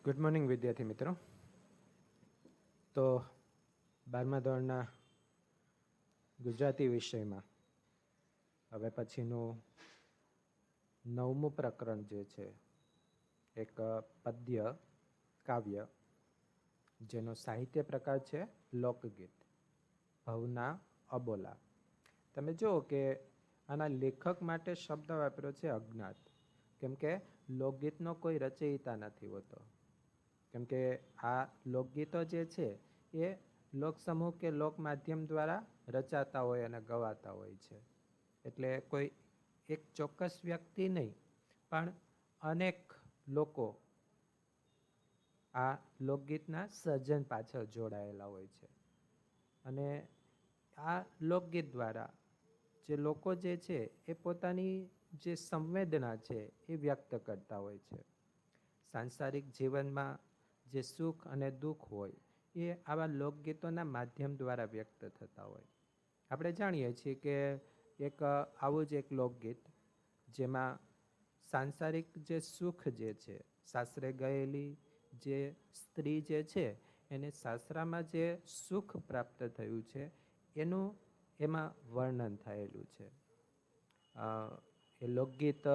Good morning વિદ્યાર્થી મિત્રો. તો 12મા ધોરણના ગુજરાતી વિષયમાં હવે પછીનું 9મું પ્રકરણ જે છે એક પદ્ય કાવ્ય જેનો સાહિત્ય પ્રકાર છે લોકગીત, ભવના અબોલા. તમે જુઓ કે આના લેખક માટે શબ્દ વાપર્યો છે અજ્ઞાત, કેમ કે લોકગીતનો કોઈ રચયિતા નથી હોતો. કેમ કે આ લોકગીતો જે છે એ લોકસમૂહ કે લોક માધ્યમ દ્વારા રચાતા હોય અને ગવાતા હોય છે. એટલે કોઈ એક ચોક્કસ વ્યક્તિ નહીં, પણ અનેક લોકો આ લોકગીતના સર્જન પાછળ જોડાયેલા હોય છે. અને આ લોકગીત દ્વારા જે લોકો જે છે એ પોતાની જે સંવેદના છે એ વ્યક્ત કરતા હોય છે. સાંસારિક જીવનમાં જે સુખ અને દુઃખ હોય એ આવા લોકગીતોના માધ્યમ દ્વારા વ્યક્ત થતા હોય. આપણે જાણીએ છીએ કે એક આવું જ એક લોકગીત જેમાં સાંસારિક જે સુખ જે છે, સાસરે ગયેલી જે સ્ત્રી જે છે એને સાસરામાં જે સુખ પ્રાપ્ત થયું છે એનું એમાં વર્ણન થયેલું છે. એ લોકગીત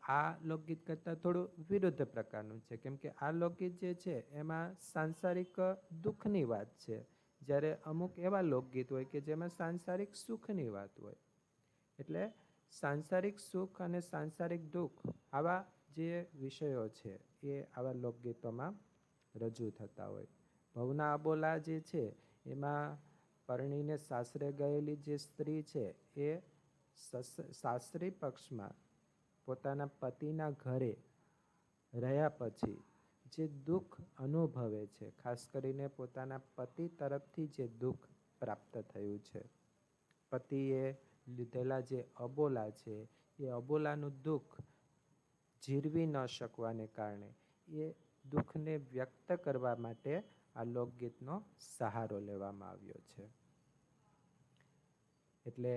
આ લોકગીત કરતાં થોડું વિરુદ્ધ પ્રકારનું છે, કેમ કે આ લોકગીત જે છે એમાં સાંસારિક દુઃખની વાત છે, જ્યારે અમુક એવા લોકગીત હોય કે જેમાં સાંસારિક સુખની વાત હોય. એટલે સાંસારિક સુખ અને સાંસારિક દુઃખ આવા જે વિષયો છે એ આવા લોકગીતોમાં રજૂ થતા હોય. ભવના અબોલા જે છે એમાં પરણીને સાસરે ગયેલી જે સ્ત્રી છે એ સાસરી પક્ષમાં પોતાના પતિના ઘરે રહ્યા પછી જે દુઃખ અનુભવે છે, ખાસ કરીને પોતાના પતિ તરફથી જે દુઃખ પ્રાપ્ત થયું છે, પતિએ લીધેલા જે અબોલા છે એ અબોલાનું દુઃખ જીરવી ન શકવાને કારણે એ દુઃખને વ્યક્ત કરવા માટે આ લોકગીતનો સહારો લેવામાં આવ્યો છે. એટલે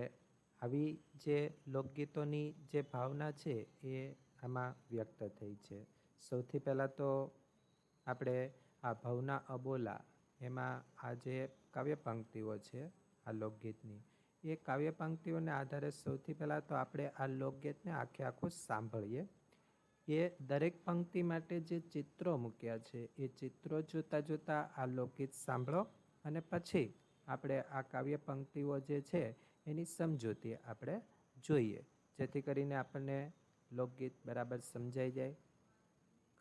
આવી જે લોકગીતોની જે ભાવના છે એ આમાં વ્યક્ત થઈ છે. સૌથી પહેલાં તો આપણે આ ભવના અબોલા એમાં આ જે કાવ્ય પંક્તિઓ છે આ લોકગીતની, એ કાવ્ય પંક્તિઓને આધારે સૌથી પહેલાં તો આપણે આ લોકગીતને આખે આખું સાંભળીએ. એ દરેક પંક્તિ માટે જે ચિત્રો મૂક્યા છે એ ચિત્રો જોતાં જોતાં આ લોકગીત સાંભળો અને પછી આપણે આ કાવ્ય પંક્તિઓ જે છે એની સમજૂતી આપણે જોઈએ, જેથી કરીને આપણને લોકગીત બરાબર સમજાઈ જાય.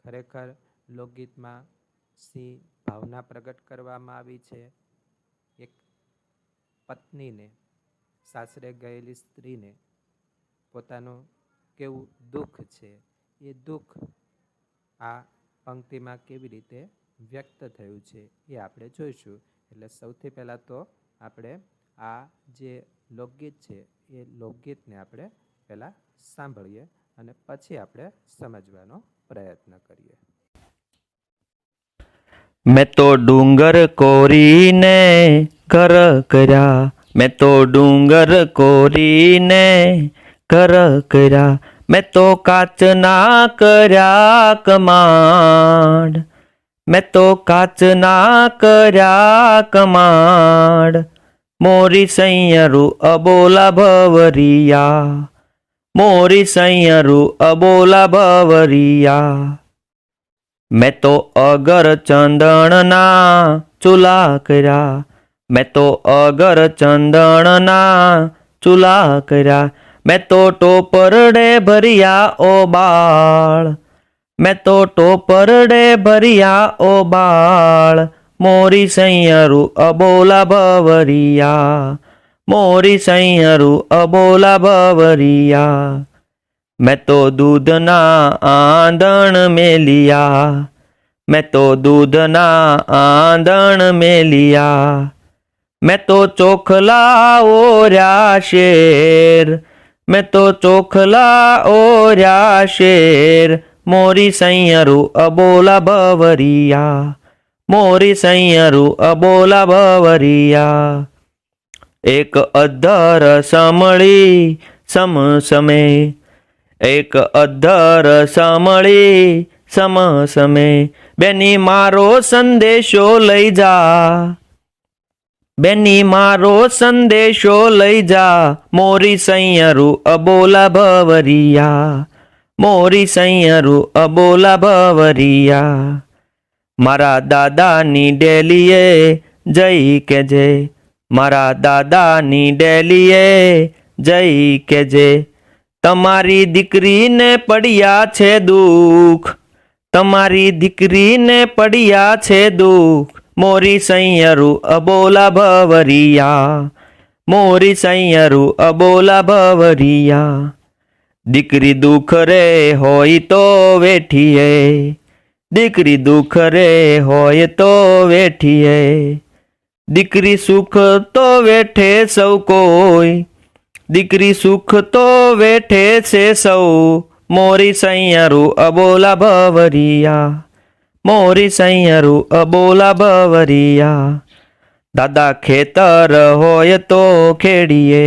ખરેખર લોકગીતમાં શી ભાવના પ્રગટ કરવામાં આવી છે. એક પત્નીને, સાસરે ગયેલી સ્ત્રીને પોતાનું કેવું દુઃખ છે એ દુઃખ આ પંક્તિમાં કેવી રીતે વ્યક્ત થયું છે એ આપણે જોઈશું. એટલે સૌથી પહેલાં તો આપણે આ જે લોકગીત છે એ લોકગીતને આપણે પહેલાં સાંભળીએ અને પછી આપણે સમજવાનો પ્રયત્ન કરીએ. મેં તો ડુંગર કોરીને ઘર કર્યા, મેં તો ડુંગર કોરીને ઘર કર્યા, મેં તો કાચના કર્યા કમાડ, મેં તો કાચના કર્યા કમાડ, મોરી સૈયરું અબોલા ભવરિયા, મોરી સૈયરું અબોલા ભવરિયા. મેં તો અગર ચંદણના ચૂલા કર્યા, મેં તો અગર ચંદણના ચૂલા કર્યા, મેં તો ટોપરડે ભર્યા ઓ બાળ, મેં તો ટોપરડે ભર્યા ઓ બાળ, મોરી સૈયરું અબોલા ભવરિયા, મોરી સૈયરું અબોલા ભવરિયા. મેં તો દૂધના આંધણ મેલિયા, મેં તો દૂધના આંધણ મેલિયા, મેં તો ચોખલા ઓર્યા શેર, મેં તો ચોખલા ઓર્યા શેર, મોરી સૈયરું અબોલા ભવરિયા, મોરી સૈયરું અબોલા ભવરિયા. એક અધર સમળી સમસમે, એક અધર સમળી સમ સમે બેની મારો સંદેશો લઈ જા બેની મારો સંદેશો લઈ જા મોરી સૈયરું અબોલા ભવરિયા મોરી સૈયરું અબોલા ભવરિયા મારા દાદાની ડેલીએ જઈ કેજે મારા દાદાની ડેલીએ જઈ કેજે તમારી દીકરીને પડ્યા છે દુઃખ તમારી દીકરીને પડ્યા છે દુઃખ મોરી સૈયરું અબોલા ભવરિયા મોરી સૈયરું અબોલા ભવરિયા દીકરી દુઃખ રે હોય તો વેઠીએ દીકરી દુઃખ રે હોય તો વેઠીએ દીકરી સુખ તો વેઠે સૌ કોઈ દીકરી સુખ તો વેઠે છે સૌ મોરી સૈયરું અબોલા ભવરિયા મોરી સૈયરું અબોલા ભવરિયા દાદા ખેતર હોય તો ખેડીએ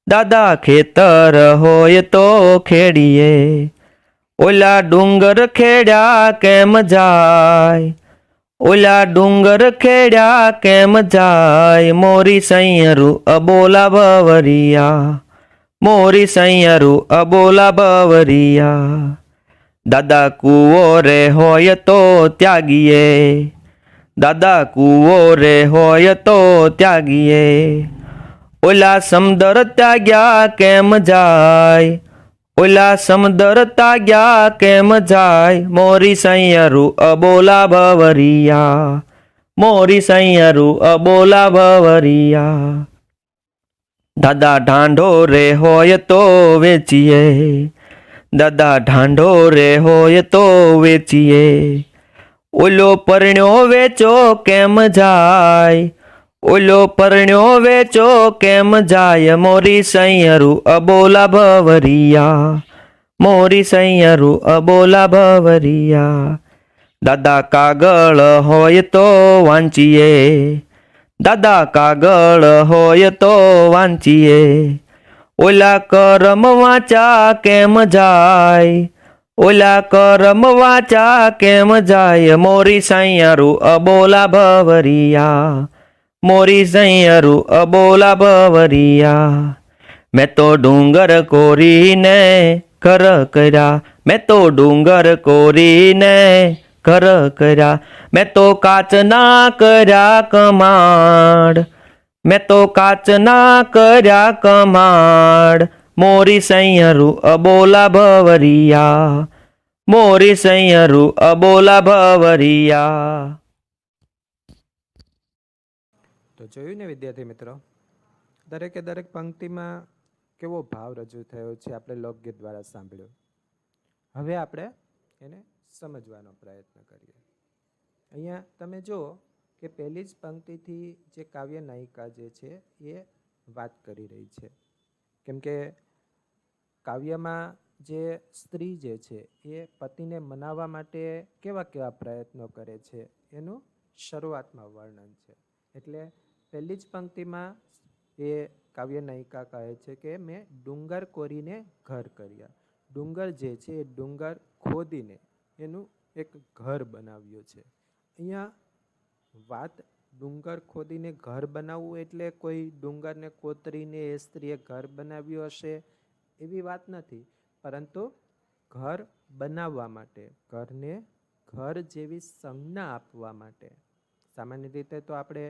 દાદા ખેતર હોય તો ખેડીએ ઓલા ડુંગર ખેડ્યા કેમ જાય ઓલા ડુંગર ખેડ્યા કેમ જાય મોરી સૈયરું અબોલા ભવરિયા મોરી સૈયરું અબોલા ભવરિયા દાદા કૂવો રે હોય તો ત્યાગીએ દાદા કૂવો રે હોય તો ત્યાગીએ ઓલા સમદર ત્યાગ્યા કેમ જાય ઓલા સમદર ત્યાગ્યા કેમ જાય મોરી સૈયરું અબોલા ભવરિયા મોરી સૈયરું અબોલા ભવરિયા દાદા ઢાંઢો રે હોય તો વેચીએ દાદા ઢાંઢો રે હોય તો વેચીએ ઓલો પરણ્યો વેચો કેમ જાય ઓલો પરણ્યો વેચો કેમ જાય મોરી સૈયરું અબોલા ભવરિયા મોરી સૈયરું અબોલા ભવરિયા દાદા કાગળ હોય તો વાંચીએ દાદા કાગળ હોય તો વાંચીએ ઓલા કરમ વાંચા કેમ જાય ઓલા કરમ વાંચા કેમ જાય મોરી સૈયરું અબોલા ભવરિયા મોરી સૈયરું અબોલા ભવરિયા મેં તો ડુંગર કોરીને ઘર કર્યા મેં તો ડુંગર કોરીને ઘર કર્યા મેં તો કાચના કર્યા કમાડ મેં તો કાચના કર્યા કમાડ મોરી સૈયરું અબોલા ભવરિયા મોરી સૈયરું અબોલા ભવરિયા. તો જોયું ને વિદ્યાર્થી મિત્રો, દરેકે દરેક પંક્તિમાં કેવો ભાવ રજૂ થયો છે આપણે લોકગીત દ્વારા સાંભળ્યો. હવે આપણે એને સમજવાનો પ્રયત્ન કરીએ. અહીંયા તમે જુઓ કે પહેલી જ પંક્તિથી જે કાવ્ય નાયિકા જે છે એ વાત કરી રહી છે. કેમ કે કાવ્યમાં જે સ્ત્રી જે છે એ પતિને મનાવવા માટે કેવા કેવા પ્રયત્નો કરે છે એનું શરૂઆતમાં વર્ણન છે. એટલે પહેલી જ પંક્તિમાં એ કાવ્ય નાયિકા કહે છે કે મેં ડુંગર કોરીને ઘર કર્યા. ડુંગર જે છે એ ડુંગર ખોદીને એનું એક ઘર બનાવ્યું છે. અહીંયા વાત ડુંગર ખોદીને ઘર બનાવવું એટલે કોઈ ડુંગરને કોતરીને એ સ્ત્રીએ ઘર બનાવ્યું હશે એવી વાત નથી, પરંતુ ઘર બનાવવા માટે, ઘરને ઘર જેવી સંજ્ઞા આપવા માટે. સામાન્ય રીતે તો આપણે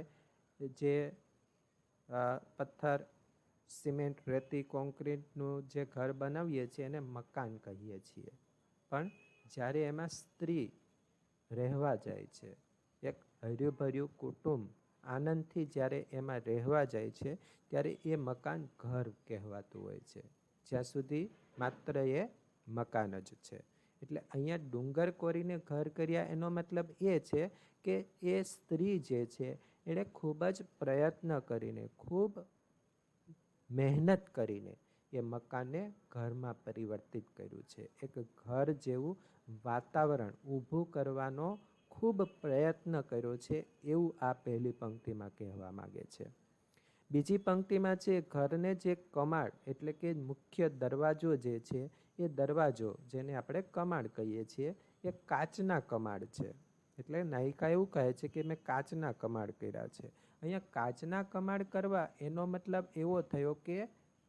જે પથ્થર, સિમેન્ટ, રેતી, કોન્ક્રીટનું જે ઘર બનાવીએ છીએ એને મકાન કહીએ છીએ. પણ જ્યારે એમાં સ્ત્રી રહેવા જાય છે, એક હર્યું ભર્યું કુટુંબ આનંદથી જ્યારે એમાં રહેવા જાય છે ત્યારે એ મકાન ઘર કહેવાતું હોય છે, જ્યાં સુધી માત્ર એ મકાન જ છે. એટલે અહીંયા ડુંગર કોરીને ઘર કર્યા એનો મતલબ એ છે કે એ સ્ત્રી જે છે એણે ખૂબ જ પ્રયત્ન કરીને, ખૂબ મહેનત કરીને એ મકાનને ઘરમાં પરિવર્તિત કર્યું છે. એક ઘર જેવું વાતાવરણ ઊભું કરવાનો ખૂબ પ્રયત્ન કર્યો છે એવું આ પહેલી પંક્તિમાં કહેવા માગે છે. બીજી પંક્તિમાં છે ઘરને જે કમાડ એટલે કે મુખ્ય દરવાજો જે છે એ દરવાજો, જેને આપણે કમાડ કહીએ છીએ, એ કાચના કમાડ છે. એટલે નાયિકા એવું કહે છે કે મેં કાચના કમાડ કર્યા છે. અહીંયા કાચના કમાડ કરવા એનો મતલબ એવો થયો કે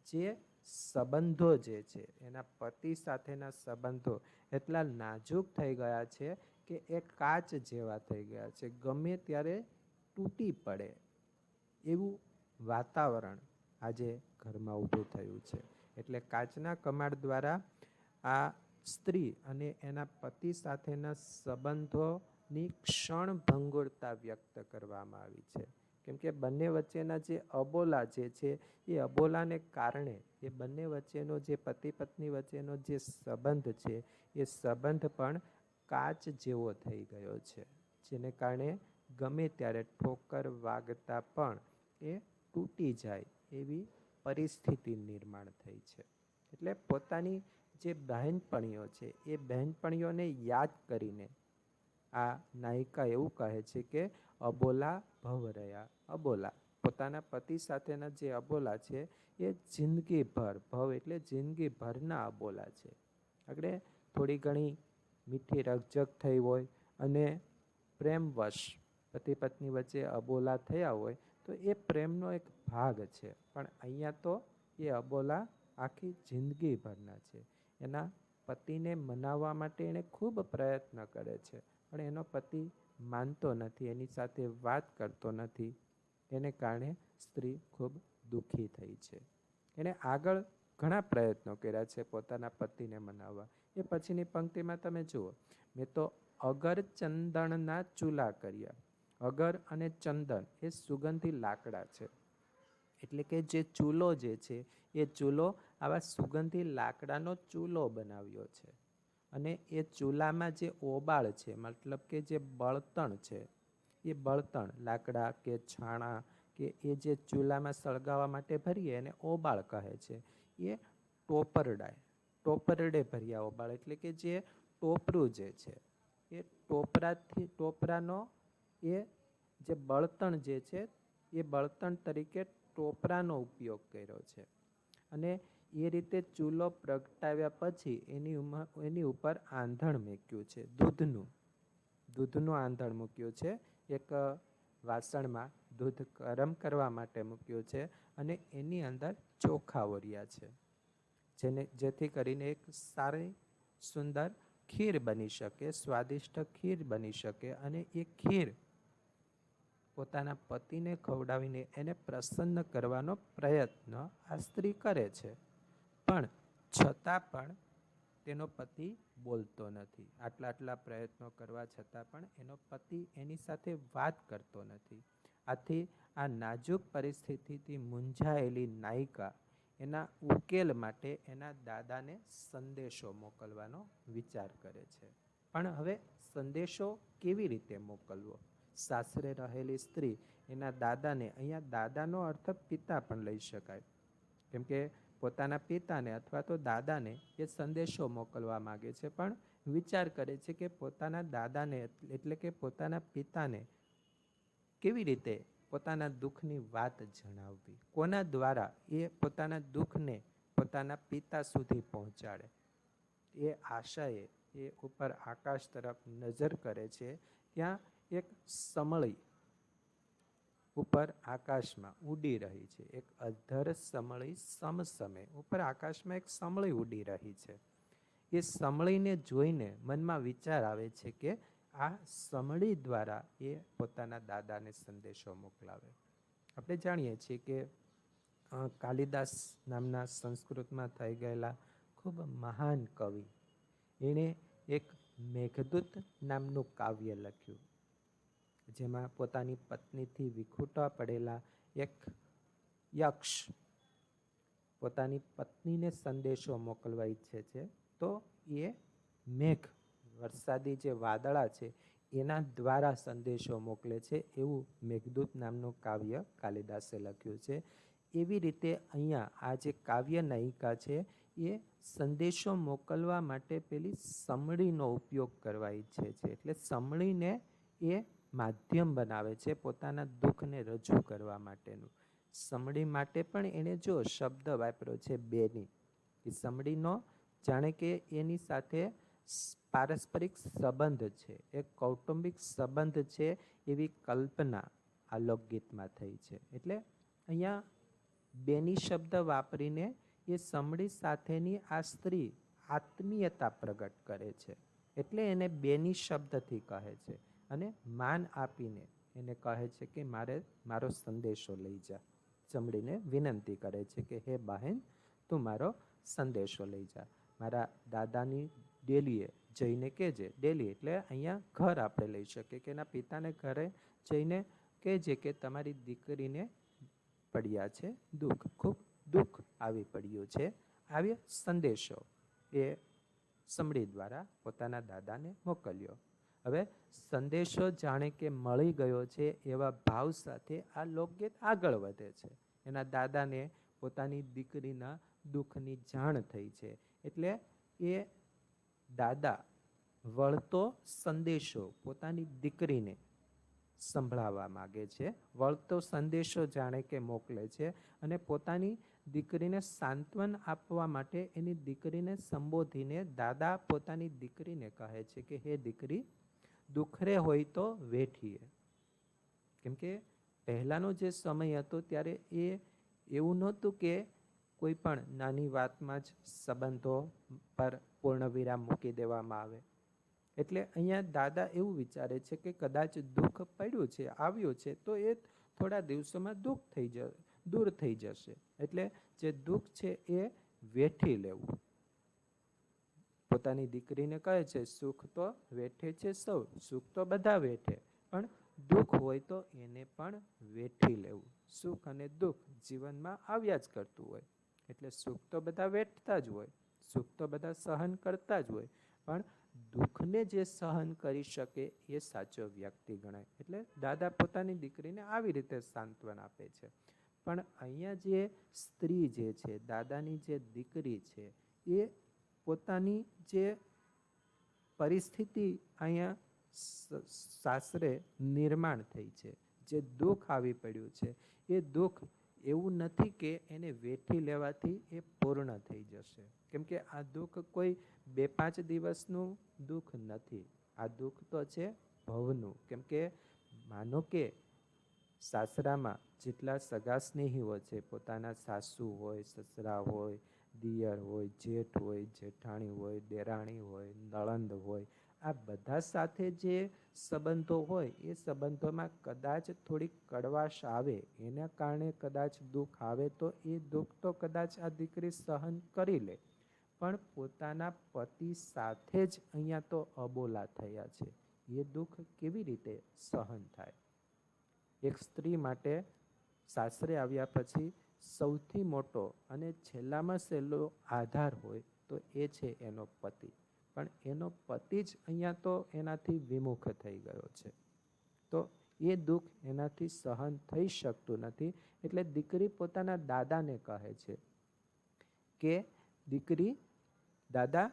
જે સંબંધો જે છે એના પતિ સાથેના સંબંધો એટલા નાજુક થઈ ગયા છે કે એ કાચ જેવા થઈ ગયા છે, ગમે ત્યારે તૂટી પડે એવું વાતાવરણ આજે ઘરમાં ઊભું થયું છે. એટલે કાચના કમાડ દ્વારા આ સ્ત્રી અને એના પતિ સાથેના સંબંધોની ક્ષણભંગુરતા વ્યક્ત કરવામાં આવી છે. કેમ કે બંને વચ્ચેના જે અબોલા જે છે એ અબોલાને કારણે એ બંને વચ્ચેનો જે પતિ પત્ની વચ્ચેનો જે સંબંધ છે એ સંબંધ પણ કાચ જેવો થઈ ગયો છે, જેને કારણે ગમે ત્યારે ઠોકર વાગતા પણ એ તૂટી જાય એવી પરિસ્થિતિ નિર્માણ થઈ છે. એટલે પોતાની જે બહેનપણીઓ છે એ બહેનપણીઓને યાદ કરીને આ નાયિકા એવું કહે છે કે અબોલા ભવ રહ્યા. અબોલા પોતાના પતિ સાથેના જે અબોલા છે એ જિંદગીભર, ભવ એટલે જિંદગીભરના અબોલા છે. આગળ થોડી ઘણી મીઠી રકઝક થઈ હોય અને પ્રેમવશ પતિ પત્ની વચ્ચે અબોલા થયા હોય તો એ પ્રેમનો એક ભાગ છે. પણ અહીંયા તો એ અબોલા આખી જિંદગીભરના છે. એના પતિને મનાવવા માટે એણે ખૂબ પ્રયત્ન કરે છે, પણ એનો પતિ માનતો નથી, એની સાથે વાત કરતો નથી. એને કારણે સ્ત્રી ખૂબ દુઃખી થઈ છે. એણે આગળ ઘણા પ્રયત્નો કર્યા છે પોતાના પતિને મનાવવા. એ પછીની પંક્તિમાં તમે જુઓ, મેં તો અગર ચંદનના ચૂલા કર્યા. અગર અને ચંદન એ સુગંધી લાકડા છે. એટલે કે જે ચૂલો જે છે એ ચૂલો આવા સુગંધી લાકડાનો ચૂલો બનાવ્યો છે. અને એ ચૂલામાં જે ઓબાળ છે, મતલબ કે જે બળતણ છે, એ બળતણ લાકડા કે છાણા કે એ જે ચૂલામાં સળગાવવા માટે ભરીએ એને ઓબાળ કહે છે. એ ટોપરડે ભર્યા ઓબાળ, એટલે કે જે ટોપરું જે છે એ ટોપરાનો એ જે બળતણ જે છે એ બળતણ તરીકે ટોપરાનો ઉપયોગ કર્યો છે. અને એ રીતે ચૂલો પ્રગટાવ્યા પછી એની ઉપર આંધણ મૂક્યું છે, દૂધનું આંધણ મૂક્યું છે. એક વાસણમાં દૂધ ગરમ કરવા માટે મૂક્યું છે અને એની અંદર ચોખા ઓર્યા છે, જેથી કરીને એક સારી સુંદર ખીર બની શકે, સ્વાદિષ્ટ ખીર બની શકે. અને એ ખીર પોતાના પતિને ખવડાવીને એને પ્રસન્ન કરવાનો પ્રયત્ન આ સ્ત્રી કરે છે. પણ છતાં પણ તેનો પતિ બોલતો નથી. આટલા પ્રયત્નો કરવા છતાં પણ એનો પતિ એની સાથે વાત કરતો નથી. આથી આ નાજુક પરિસ્થિતિથી મૂંઝાયેલી નાયિકા એના ઉકેલ માટે એના દાદાને સંદેશો મોકલવાનો વિચાર કરે છે. પણ હવે સંદેશો કેવી રીતે મોકલવો? સાસરે રહેલી સ્ત્રી એના દાદાને, અહીંયા દાદાનો અર્થ પિતા પણ લઈ શકાય, કેમ કે પોતાના પિતાને અથવા તો દાદાને એ સંદેશો મોકલવા માગે છે, પણ વિચાર કરે છે કે પોતાના દાદાને એટલે કે પોતાના પિતાને કેવી રીતે પોતાના દુઃખની વાત જણાવવી, કોના દ્વારા એ પોતાના દુઃખને પોતાના પિતા સુધી પહોંચાડે. એ આશાએ એ ઉપર આકાશ તરફ નજર કરે છે. ત્યાં એક સમળી ઉપર આકાશમાં ઉડી રહી છે. એક અધર સમળી સમસમે ઉપર આકાશમાં એક સમળી ઉડી રહી છે. એ સમળીને જોઈને મનમાં વિચાર આવે છે કે આ સમળી દ્વારા એ પોતાના દાદાને સંદેશો મોકલાવે. આપણે જાણીએ છીએ કે કાલિદાસ નામના સંસ્કૃતમાં થઈ ગયેલા ખૂબ મહાન કવિ, એણે એક મેઘદૂત નામનું કાવ્ય લખ્યું, જેમાં પોતાની પત્નીથી વિખૂટા પડેલા એક યક્ષ પોતાની પત્નીને સંદેશો મોકલવા ઈચ્છે છે. તો એ મેઘ, વરસાદી જે વાદળા છે એના દ્વારા સંદેશો મોકલે છે. એવું મેઘદૂત નામનું કાવ્ય કાલિદાસે લખ્યું છે. એવી રીતે અહીંયા આ જે કાવ્ય નાયિકા છે એ સંદેશો મોકલવા માટે પેલી સમળીનો ઉપયોગ કરવા ઈચ્છે છે. એટલે સમળીને એ માધ્યમ બનાવે છે પોતાના દુઃખને રજૂ કરવા માટેનું. સમળી માટે પણ એણે જો શબ્દ વાપર્યો છે બેની. એ સમળીનો જાણે કે એની સાથે પારસ્પરિક સંબંધ છે, એક કૌટુંબિક સંબંધ છે એવી કલ્પના આ લોકગીતમાં થઈ છે. એટલે અહીંયા બેની શબ્દ વાપરીને એ સમડી સાથેની આ સ્ત્રી આત્મીયતા પ્રગટ કરે છે. એટલે એને બેની શબ્દથી કહે છે અને માન આપીને એને કહે છે કે મારો સંદેશો લઈ જા. ચમડીને વિનંતી કરે છે કે હે બહેન, તું મારો સંદેશો લઈ જા. મારા દાદાની ડેલીએ જઈને કહેજે. ડેલી એટલે અહીંયા ઘર આપણે લઈ શકીએ કે એના પિતાને ઘરે જઈને કહેજે કે તમારી દીકરીને પડ્યા છે દુઃખ, ખૂબ દુઃખ આવી પડ્યું છે. આવ્યો સંદેશો એ સમડી દ્વારા પોતાના દાદાને મોકલ્યો. હવે સંદેશો જાણે કે મળી ગયો છે એવા ભાવ સાથે આ લોકગીત આગળ વધે છે. એના દાદાને પોતાની દીકરીના દુઃખની જાણ થઈ છે. એટલે એ દાદા વળતો સંદેશો પોતાની દીકરીને સંભળાવવા માગે છે. વળતો સંદેશો જાણે કે મોકલે છે અને પોતાની દીકરીને સાંત્વન આપવા માટે એની દીકરીને સંબોધીને દાદા પોતાની દીકરીને કહે છે કે હે દીકરી, દુખરે હોય તો વેઠીએ. કેમ કે પહેલાંનો જે સમય હતો ત્યારે એ એવું નહોતું કે કોઈ પણ નાની વાતમાં જ સંબંધો પર પૂર્ણવિરામ મૂકી દેવામાં આવે. એટલે અહીંયા દાદા એવું વિચારે છે કે કદાચ દુઃખ પડ્યું છે, આવ્યું છે, તો એ થોડા દિવસોમાં દૂર થઈ જશે. એટલે જે દુઃખ છે એ વેઠી લેવું. પોતાની દીકરીને કહે છે સુખ તો વેઠે છે સૌ, સુખ તો બધા વેઠે, પણ દુઃખ હોય તો એને પણ વેઠી લેવું. સુખ અને દુઃખ જીવનમાં આવ્યા જ કરતું હોય. એટલે સુખ તો બધા વેઠતા જ હોય, સુખ તો બધા સહન કરતા જ હોય, પણ દુઃખને જે સહન કરી શકે એ સાચો વ્યક્તિ ગણાય. એટલે દાદા પોતાની દીકરીને આવી રીતે સાંત્વન આપે છે. પણ અહીંયા જે સ્ત્રી જે છે, દાદાની જે દીકરી છે, એ પોતાની જે પરિસ્થિતિ અહીંયા સાસરે નિર્માણ થઈ છે, જે દુઃખ આવી પડ્યું છે, એ દુઃખ એવું નથી કે એને વેઠી લેવાથી એ પૂર્ણ થઈ જશે. કેમ કે આ દુઃખ કોઈ 2-5 દિવસનું દુઃખ નથી. આ દુઃખ તો છે ભવનું. કેમ કે માનો કે સાસરામાં જેટલા સગા સ્નેહીઓ છે, પોતાના સાસુ હોય, સસરા હોય, દિયર હોય, જેઠ હોય, જેઠાણી હોય, દેરાણી હોય, નળંદ હોય, આ બધા સાથે જે સંબંધો હોય એ સંબંધોમાં કદાચ થોડીક કડવાશ આવે, એના કારણે કદાચ દુઃખ આવે, તો એ દુઃખ તો કદાચ આ દીકરી સહન કરી લે. પણ પોતાના પતિ સાથે જ અહીંયા તો અબોલા થયા છે, એ દુઃખ કેવી રીતે સહન થાય? એક સ્ત્રી માટે સાસરે આવ્યા પછી સૌથી મોટો અને છેલ્લામાં છેલ્લો આધાર હોય તો એ છે એનો પતિ. પણ એનો પતિ જ અહીંયા તો એનાથી વિમુખ થઈ ગયો છે, તો એ દુઃખ એનાથી સહન થઈ શકતું નથી. એટલે દીકરી પોતાના દાદાને કહે છે કે દીકરી, દાદા,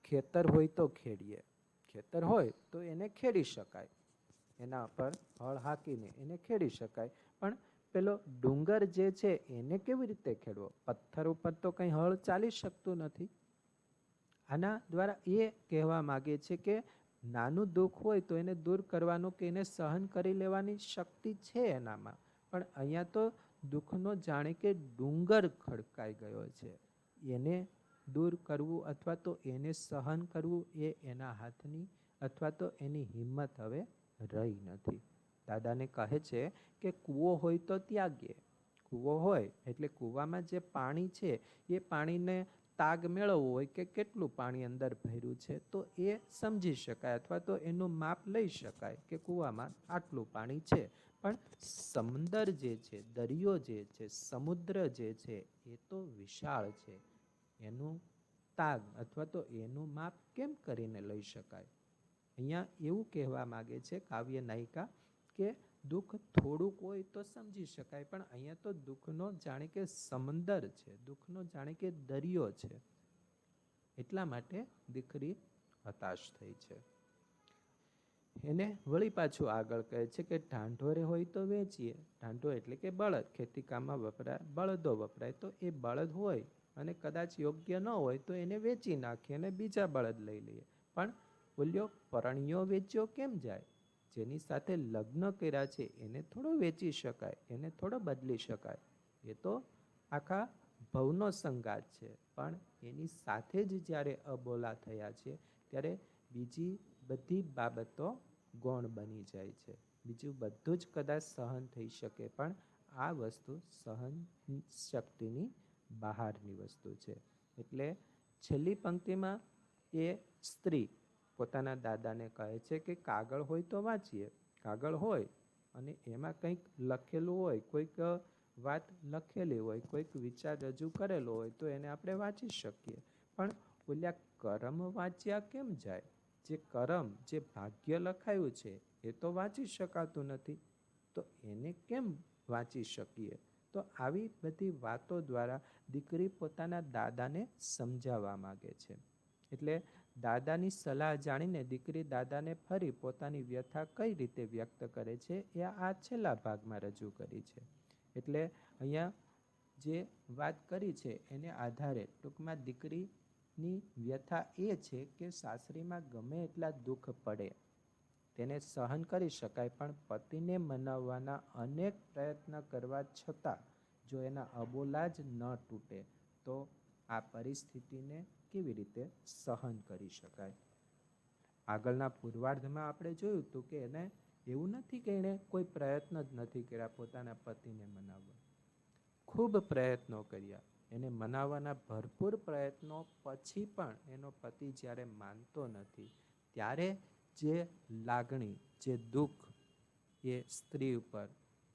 ખેતર હોય તો ખેડીએ. ખેતર હોય તો એને ખેડી શકાય, એના પર હળ હાકીને એને ખેડી શકાય. પણ પેલો ડુંગર જે છે એને કેવી રીતે ખેડવો? પથ્થર ઉપર તો કંઈ હળ ચાલી શકતું નથી. આના દ્વારા એ કહેવા માગે છે કે નાનું દુઃખ હોય તો એને દૂર કરવાનું કે એને સહન કરી લેવાની શક્તિ છે એનામાં. પણ અહીંયા તો દુઃખનો જાણે કે ડુંગર ખડકાઈ ગયો છે. એને દૂર કરવું અથવા તો એને સહન કરવું એ એના હાથની અથવા તો એની હિંમત હવે રહી નથી. દાદાને કહે છે કે કૂવો હોય તો ત્યાગીએ. કૂવો હોય એટલે કૂવામાં જે પાણી છે એ પાણીને તાગ મેળવવો હોય કે કેટલું પાણી અંદર ભર્યું છે તો એ સમજી શકાય અથવા તો એનું માપ લઈ શકાય કે કૂવામાં આટલું પાણી છે. પણ સમંદર જે છે, દરિયો જે છે, સમુદ્ર જે છે, એ તો વિશાળ છે. એનું તાગ અથવા તો એનું માપ કેમ કરીને લઈ શકાય? અહીંયા એવું કહેવા માગે છે કાવ્ય નાયિકા કે દુઃખ થોડુંક હોય તો સમજી શકાય, પણ અહીંયા તો દુઃખનો જાણે કે સમંદર છે, દુઃખનો જાણે કે દરિયો છે. એટલા માટે દીકરી હતાશ થઈ છે. એને વળી પાછું આગળ કહે છે કે ઢાંઢોરે હોય તો વેચીએ. ઢાંઢો એટલે કે બળદ, ખેતી કામમાં વપરાય, બળદો વપરાય, તો એ બળદ હોય અને કદાચ યોગ્ય ન હોય તો એને વેચી નાખીએ અને બીજા બળદ લઈ લઈએ. પણ બોલ્યો પરણ્યો વેચ્યો કેમ જાય? જેની સાથે લગ્ન કર્યા છે એને થોડો વેચી શકાય, એને થોડો બદલી શકાય. એ તો આખા ભવનો સંગાત છે. પણ એની સાથે જ જ્યારે અબોલા થયા છે ત્યારે બીજી બધી બાબતો ગૌણ બની જાય છે. બીજું બધું જ કદાચ સહન થઈ શકે, પણ આ વસ્તુ સહન શક્તિની બહારની વસ્તુ છે. એટલે છેલ્લી પંક્તિમાં એ સ્ત્રી પોતાના દાદાને કહે છે કે કાગળ હોય તો વાંચીએ. કાગળ હોય અને એમાં કંઈક લખેલું હોય, કોઈક વાત લખેલી હોય, કોઈક વિચાર રજૂ કરેલો હોય તો એને આપણે વાંચી શકીએ. પણ બોલ્યા કરમ વાંચ્યા કેમ જાય? જે કરમ, જે ભાગ્ય લખાયું છે એ તો વાંચી શકાતું નથી, તો એને કેમ વાંચી શકીએ? તો આવી બધી વાતો દ્વારા દીકરી પોતાના દાદાને સમજાવવા માગે છે. એટલે દાદાની સલાહ જાણીને દીકરી દાદાને ફરી પોતાની વ્યથા કઈ રીતે વ્યક્ત કરે છે એ આ છેલ્લા ભાગમાં રજૂ કરી છે. એટલે અહીંયા જે વાત કરી છે એને આધારે ટૂંકમાં દીકરીની વ્યથા એ છે કે સાસરીમાં ગમે એટલા દુઃખ પડે તેને સહન કરી શકાય, પણ પતિને મનાવવાના અનેક પ્રયત્ન કરવા છતાં જો એના અબોલા જ ન તૂટે તો આ પરિસ્થિતિને કેવી રીતે સહન કરી શકાય? આગળના પૂર્વાર્ધમાં આપણે જોયું હતું કે એને એવું નથી કે એણે કોઈ પ્રયત્ન જ નથી કર્યા પોતાના પતિને મનાવવા. ખૂબ પ્રયત્નો કર્યા, એને મનાવવાના ભરપૂર પ્રયત્નો પછી પણ એનો પતિ જ્યારે માનતો નથી ત્યારે જે લાગણી, જે દુઃખ એ સ્ત્રી ઉપર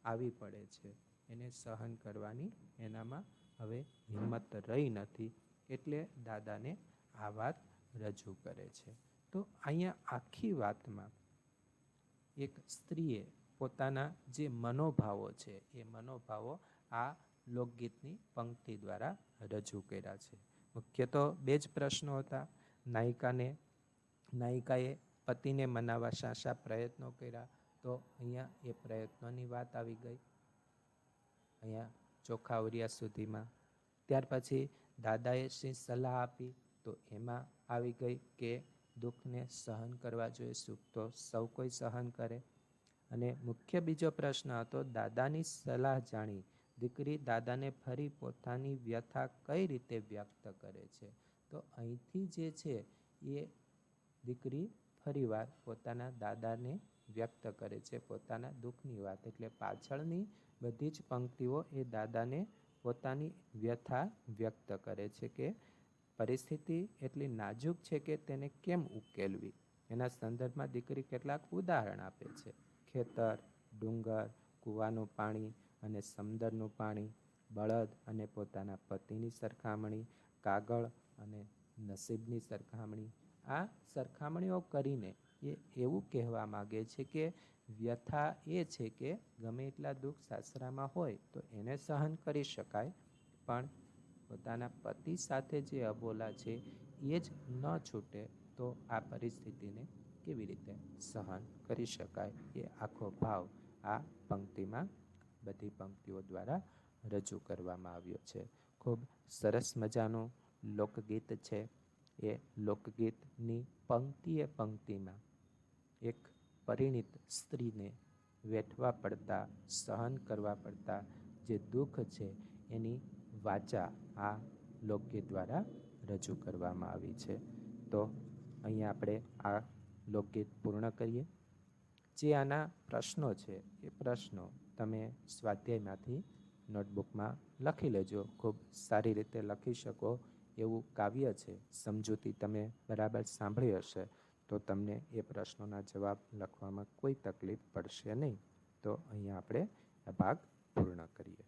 આવી પડે છે એને સહન કરવાની એનામાં હવે હિંમત રહી નથી. એટલે દાદાને આ વાત રજૂ કરે છે. તો અહીંયા આખી વાતમાં એક સ્ત્રીએ પોતાના જે મનોભાવો છે એ મનોભાવો આ લોકગીતની પંક્તિ દ્વારા રજૂ કર્યા છે. મુખ્ય તો બે જ પ્રશ્નો હતા. નાયિકાએ પતિને મનાવવા શા પ્રયત્નો કર્યા, તો અહીંયા એ પ્રયત્નોની વાત આવી ગઈ અહીંયા ચોખા ઓરિયા સુધીમાં. ત્યાર પછી દાદાએ શી સલાહ આપી, તો એમાં આવી ગઈ કે દુઃખને સહન કરવા જોઈએ, સુખ તો સૌ કોઈ સહન કરે. અને મુખ્ય બીજો પ્રશ્ન હતો, દાદાની સલાહ જાણી દીકરી દાદાને ફરી પોતાની વ્યથા કઈ રીતે વ્યક્ત કરે છે? તો અહીંથી જે છે એ દીકરી ફરીવાર પોતાના દાદાને વ્યક્ત કરે છે પોતાના દુઃખની વાત. એટલે પાછળની બધી જ પંક્તિઓ એ દાદાને પોતાની વ્યથા વ્યક્ત કરે છે કે પરિસ્થિતિ એટલી નાજુક છે કે તેને કેમ ઉકેલવી. એના સંદર્ભમાં દીકરી કેટલાક ઉદાહરણ આપે છે. ખેતર, ડુંગર, કૂવાનું પાણી અને સમંદરનું પાણી, બળદ અને પોતાના પતિની સરખામણી, કાગળ અને નસીબની સરખામણી. આ સરખામણીઓ કરીને એ એવું કહેવા માગે છે કે વ્યથા એ છે કે ગમે એટલા દુઃખ સાસરામાં હોય તો એને સહન કરી શકાય, પણ પોતાના પતિ સાથે જે અબોલા છે એ જ ન છૂટે તો આ પરિસ્થિતિને કેવી રીતે સહન કરી શકાય. એ આખો ભાવ આ પંક્તિમાં બધી પંક્તિઓ દ્વારા રજૂ કરવામાં આવ્યો છે. ખૂબ સરસ મજાનું લોકગીત છે. એ લોકગીતની પંક્તિએ પંક્તિમાં એક પરિણીત સ્ત્રીને વેઠવા પડતા, સહન કરવા પડતા જે દુઃખ છે એની વાચા આ લોકગીત દ્વારા રજૂ કરવામાં આવી છે. તો અહીંયા આપણે આ લોકગીત પૂર્ણ કરીએ. જે આના પ્રશ્નો છે એ પ્રશ્નો તમે સ્વાધ્યાયમાંથી નોટબુકમાં લખી લેજો. ખૂબ સારી રીતે લખી શકો એવું કાવ્ય છે. સમજૂતી તમે બરાબર સાંભળી હશે તો તમને એ પ્રશ્નોના જવાબ લખવામાં કોઈ તકલીફ પડશે નહીં. તો અહીંયા આપણે આ ભાગ પૂર્ણ કરીએ.